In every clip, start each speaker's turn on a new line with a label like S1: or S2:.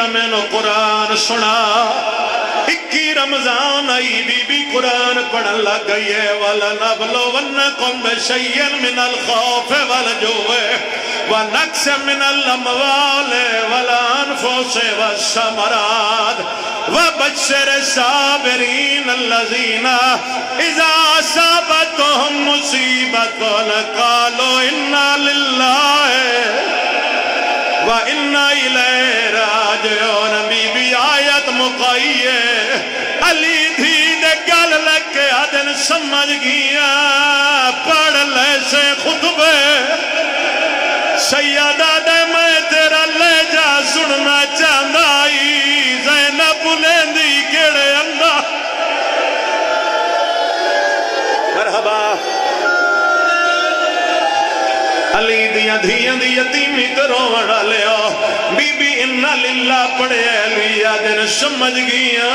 S1: تا میں نو قرآن سنا 21 رمضان آئی بی بی قرآن پڑھن لگ گئی ہے وَلَنَبْلُوَنَّكُمْ بِشَيْءٍ مِّنَ الْخَوْفِ وَالْجُوعِ وَنَقْصٍ مِّنَ الْأَمْوَالِ وَالْأَنفُسِ وَالثَّمَرَاتِ وَبَشِّرِ الصَّابِرِينَ الَّذِينَ إِذَا أَصَابَتْهُمْ مُصِيبَةٌ قَالُوا إِنَّا لِلَّهِ وَإِنَّا إِلَيْهِ رَاجِعُونَ بی بی آیت مقائیے علی دھی دے گل لکے آدن سمجھ گیا پڑھ لے سے خطبے سیدہ دے میں تیرا لے جا سننا چاندائی زینب لیندی کیڑے اندہ مرحبا علی دیاں دھیاں دی یتیمی کرو وڑا لیا بی بی انہا للہ پڑھے علی آدن سمجھ گیا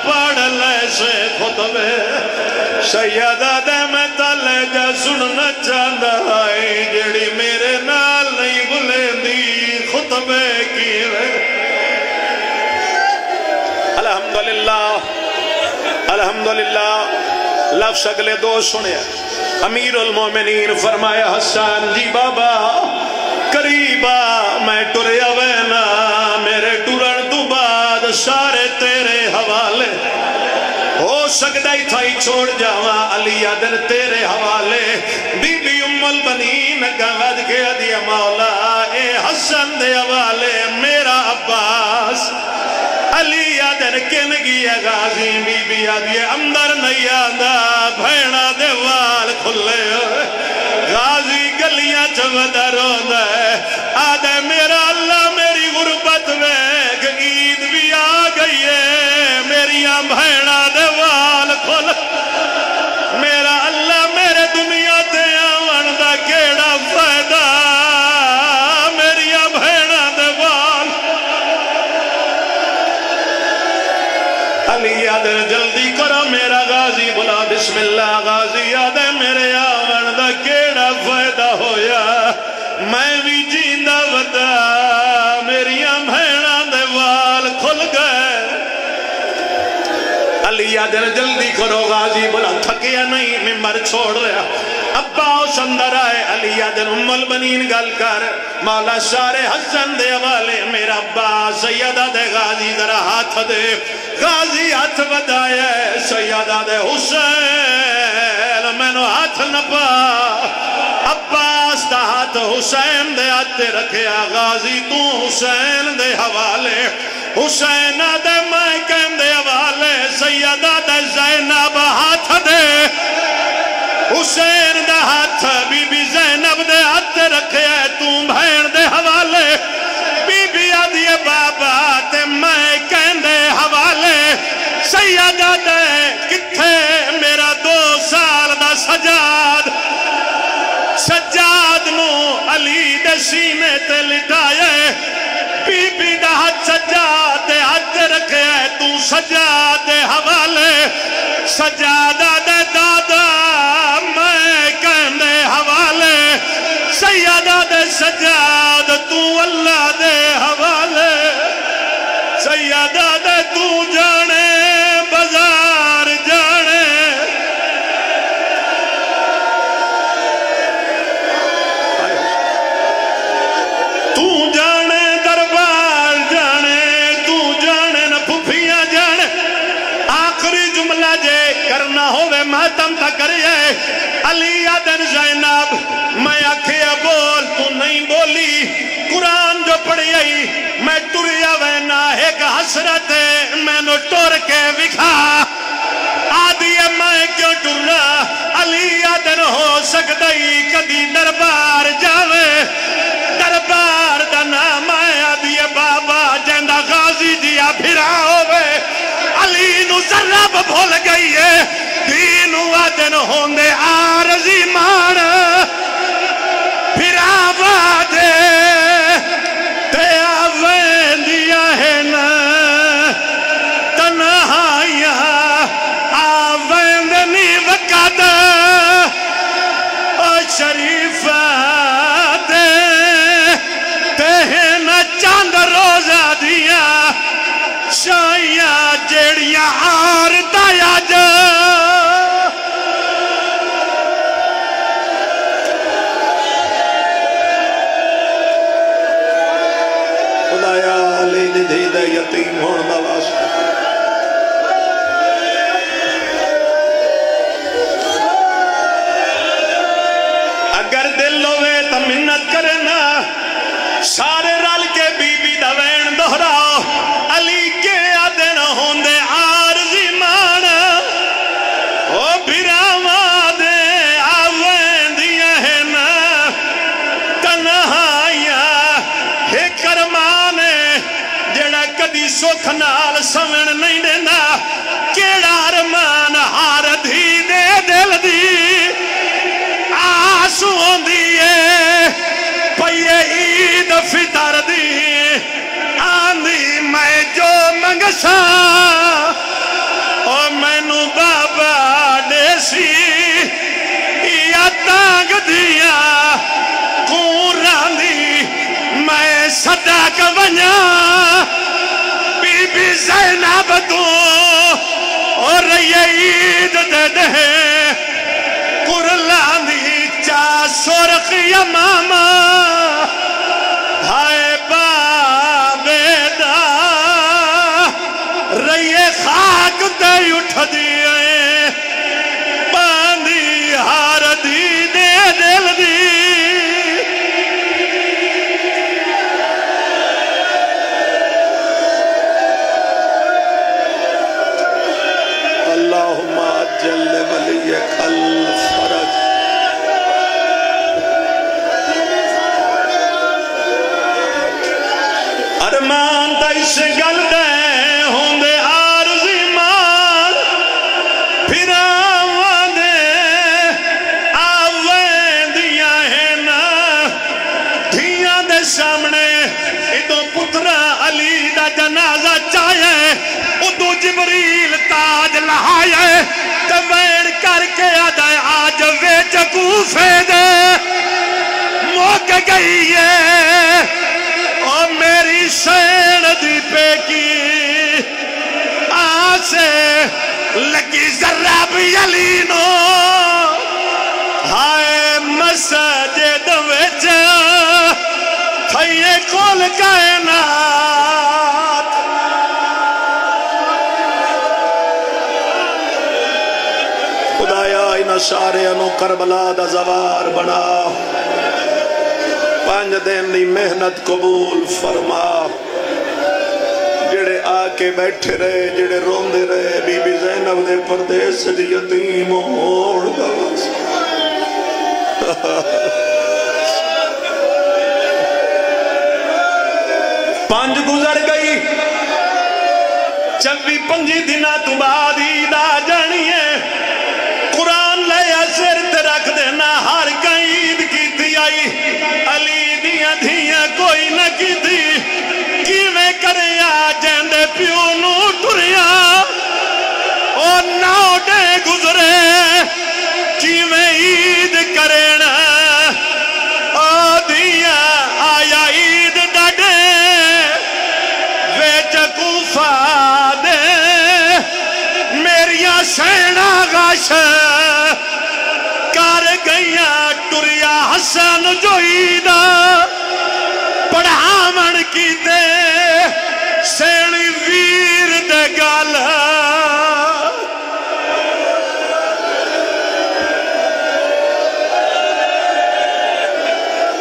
S1: پڑھ لے سے خطبے سیدہ دے میں تلے جا سننا چاندہ آئی جڑی میرے نال نہیں بلیں دی خطبے کی الحمدللہ لفظ اگلے دو سنے امیر المومنین فرمایا حسان جی بابا قریبا میں ٹریا وینا میرے ٹرن تو بعد سارے تیرے حوالے ہو سکتا ہی تھا ہی چھوڑ جاواں علی آدن تیرے حوالے بی بی ام البنین گوھد گیا دیا مولا اے حسن دے حوالے میرا عباس علی آدن کن گیا غازی بی بی آدھے اندر نہیں آدھا بھینا دے وال کھلے غازی گلیاں چودہ روندہ آدھے میرا اللہ میری غربت میں عید بھی آ گئی ہے میریاں بھینا دے وال کھل میرا اللہ میرے دنیا تے آون دا کیڑا فائدہ میریاں بھینا دے وال علی آدھے جلدی کرو میرا غازی بلا بسم اللہ غازی آدھے میرے آون دا کیڑا فائدہ ہویا میں بھی جیندہ ودا میریاں بھینا دے وال کھل گئے علی آدھے جلدی کرو غازی بلا تھکیا نہیں ممبر چھوڑ رہا عباس اندر آئے علی آدھے ام البنین گل کر مولا سارے حسن دے حوالے میرا عباس سیدہ دے غازی ذرا ہاتھ دے غازی ہاتھ بدایا سیدہ دے حسین میں نو ہاتھ نپا عباس دا ہاتھ حسین دے ہاتھ رکھیا غازی تو حسین دے حوالے حسین دے میں کہن دے حوالے سیدہ دے زینب ہاتھ دے حسین دے ہاتھ بی بی زینب دے ہاتھ رکھیا تو بھین دے حوالے بی بی آدھیے بابا تے میں کہن دے حوالے سیدہ دے کتھے میرا 2 سال دا سجاد سجاد نو علی دے سینے تے لٹائے بی بی دا ہاتھ سجاد دے ہاتھ رکھے تو سجاد دے حوالے سجادہ دے دادا میں کہن دے حوالے سیدہ دے سجاد تو اللہ دے حوالے سیدہ دے تو جانے بازار جانے تو جانے دربار جانے تو جانے نہ پھوپھیاں جانے آخری جملہ جے کرنا ہوئے ماتم تھا کریے علی آدن زینب میں آکھیا بول تو نہیں بولی قرآن جو پڑھی آئی میں ٹریا وینا ایک حسرت میں نو ٹور کے وکھا آدھی میں کیوں ٹرنا علی آدن ہو سکدائی کدی دربار جاوے دربار دا نام ہے آدھی بابا جیندہ غازی دیا پھرا ہوئے علی نو ذرب بھول گئی ہے دینو آدن ہوندے آرزی مان پھرا وادے تے آوین دیا ہے نا تنہائیاں آوین دنی وقت او شریفہ دے تے نا چاند روزہ دیا فرمایا علی دی دھی دے یتیم ہون دا واسطہ اگر دل ہوئے تو منت کرنا سارے رل کے بی بی دا وین دہراؤ علی کے آدن ہوندے عارضی مان او بھراواں دے آویں دیاں ہیں نا تنہائیاں ہے کرمانے جڑا کدی سکھ نال سمن نہیں دینا کیڑا ارمان ہار دھی دے دل دی آس ہوندی ہے پئیے عید فطر دی آندھی میں جو منگسا او مینو بابا دیسی یا تانگ دیا کوران دی میں صدق ونیا بی بی زینب تو اور یہ عید دے دے قرلان دی چا سرخ یا ماما ہائے بابے دا رئیے خاک تے اٹھ دیئے باندی ہار دی دے دل دی اللہم اجل ولیک الفرج ارمان تا اس گل دے ہوں دے عارضی مان پھر آوان دے آوین دیاں ہیں نا دھیاں دے سامنے ادو پترہ علی دا جنازہ چاہے ادو جبریل تاج لہائے توین کر کے آدھائے آج ویچ کوفے دے موک گئی ہے اور میری سین دی پہ کی آسے لگی ذرہ بھی علینو ہائے مسجد وچ تھائیے کھول کائنات خدایا انہا سارے انو کربلا دا زوار بنا 5 دن دی محنت قبول فرما جڑے آکے بیٹھے رہے جڑے روندے رہے بی بی زینب دے پردیس دی یتیم موڑ دا 5 گزر گئی 24-25 دنہ تو بعد عید آ جانی ہے قرآن لے سر تے رکھ دینا ہر کہیں عید کی تھی آئی علی دیاں دھیاں کوئی نہ کی تھی کیویں کریں آجیں دے پیو نو ٹریاں اور 9 ڈے گزرے کیویں عید کریں او دیاں آیا عید ڈاڈے ویچ کوفہ دے میریاں سینہ غاش کار گئیاں ٹریا حسن جو عیدہ پڑھامن کی دے سینی ویر دے گال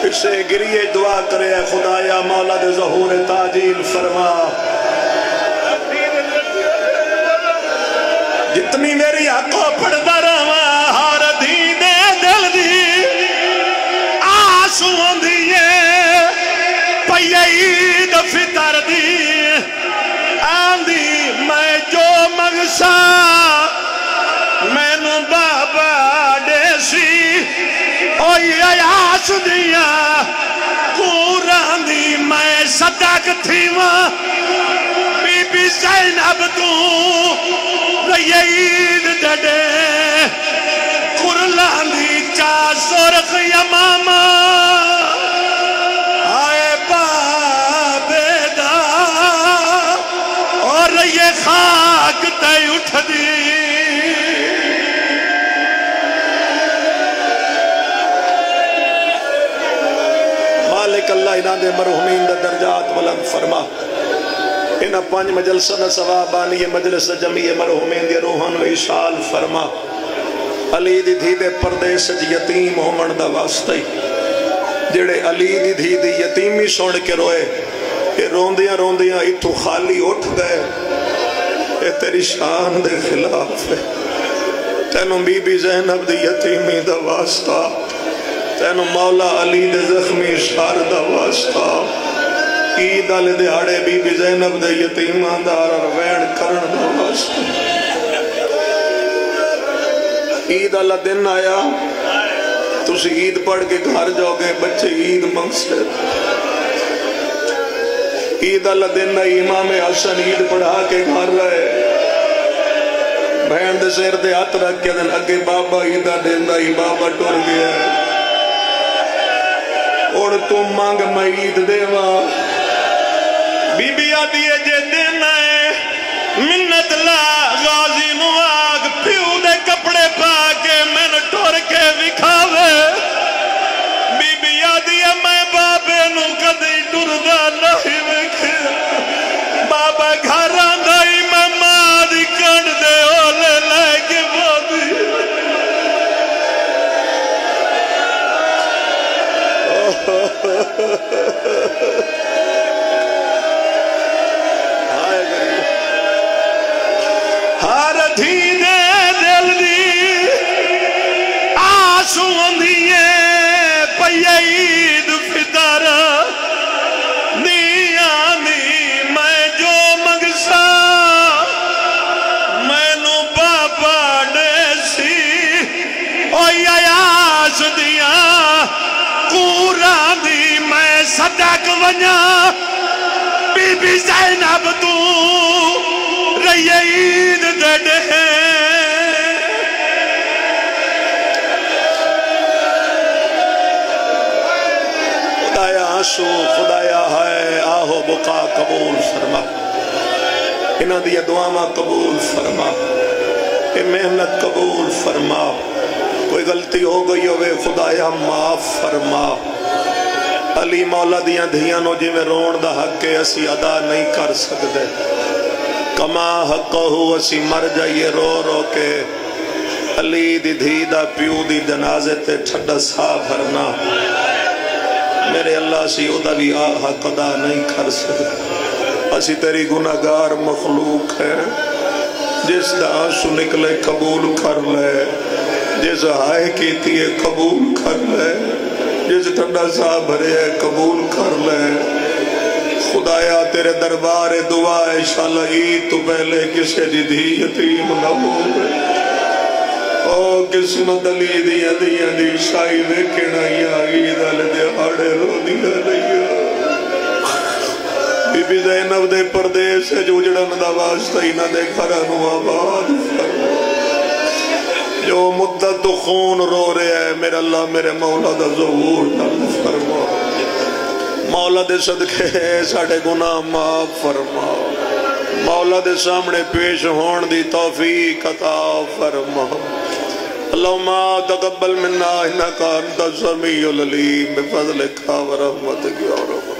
S1: اسے گریے دعا کرے خدایا مولا دے ظہور تاجیل فرما جتنی میری آنکھوں پڑھتا رہا ہار دی دے دل دی آنسوں دیئے پئیے عید فطر دی آندھی میں جو مغسا میں نو بابا دیسی اوئی آیاس دیا قرآن دی میں صدق تھی ماں بی بی زینب تو رہی عید ڈڈے قرآن دی چا سرخ یا ماما آئے بابے دا اور یہ خاک تے اٹھ دی مالک اللہ شہیدان دے مرحومین دے درجات بلند فرما انہا 5 مجلسہ دا ثوابانی مجلس جمعی مرحومین دے روحان و اشال فرما علی دی دھی دے پردے سج یتیم ہومن دا واسطے جڑے علی دی دھی دی یتیمی سوڑ کے روئے کہ روندیاں روندیاں اتھو خالی اٹھ گئے اے تیری شان دے خلاف ہے تینو بی بی زینب دی یتیمی دا واسطہ تینو مولا علی دے زخمی شار دا واسطہ عید آلے دیہاڑے بی بی زینب دے یتیمان دا روین کرن دا واسطہ عید اللہ دن آیا تُسی عید پڑھ کے گھر جاؤ گے بچے عید منگسے عید اللہ دن آئی امام حسن عید پڑھا کے گھر رہے بہن دے سیر دے ہاتھ رکھ کے دن اگے بابا عیدہ دن آئی بابا ٹور گیا اور تم مانگ میں عید دیوا بی بی آدھیے جے دن آئے منت لا غازی نواغ پیو دے کپڑے پاکے میں نے ٹور کے وکھاوے بی بی آدھیے میں بابے نو کدی ٹردہ نہیں وکھے بابا گھر آندائی میں مادی کن دے اولے لے کے بابی ہر دھینے دل دی آسو اندھیے پئیے عید فطر نیاں نی میں جو مگسا میں نو بابا ڈیسی اوئی آیاس دیا قرآن دی میں صدق ونیا بی بی زینب تو رہی عید دے خدایا آنسو خدایا ہے آہو بقا قبول فرما انہاں دیا دعاواں قبول فرما اے محنت قبول فرما کوئی غلطی ہو گئی ہوئے خدایا معاف فرما علی مولا دیاں دھیانوں جی میں رون دا حق کے اسی ادا نہیں کر سکتے کما حقہو اسی مر جائیے رو رو کے علی دی دھی دا پیو دی جنازے تے ٹھڈا سا بھرنا میرے اللہ سی ادا بھی حق ادا نہیں کر سکتے اسی تیری گناہگار مخلوق ہے جس دا آنسو نکلے قبول کر لے جس ہائے کیتی ہے قبول کر لے جس ٹھنڈا سا بھرے ہے قبول کر لے خدایا تیرے دربار دعا ہے انشاءاللہ عید تو پہلے کسے دی دھی یتیم نہ ہو او قسمت علی دی شائی ویکھنا یا عید آلے دے ہاڑے رو دیا لیا بی بی زینب دے پردیس سے جو جڑن دا واسطہ ہی نہ دے گھرانو آباد فرما جو مدت تو خون رو رہے ہیں میرے اللہ میرے مولا دا ظہور نال فرما مولا دے صدقے ساڑھے گناہ معاف فرما مولا دے سامنے پیش ہون دی توفیق عطا فرما اللہم تقبل منا انکا انت السمیع العلیم بفضلک و رحمتک یا رب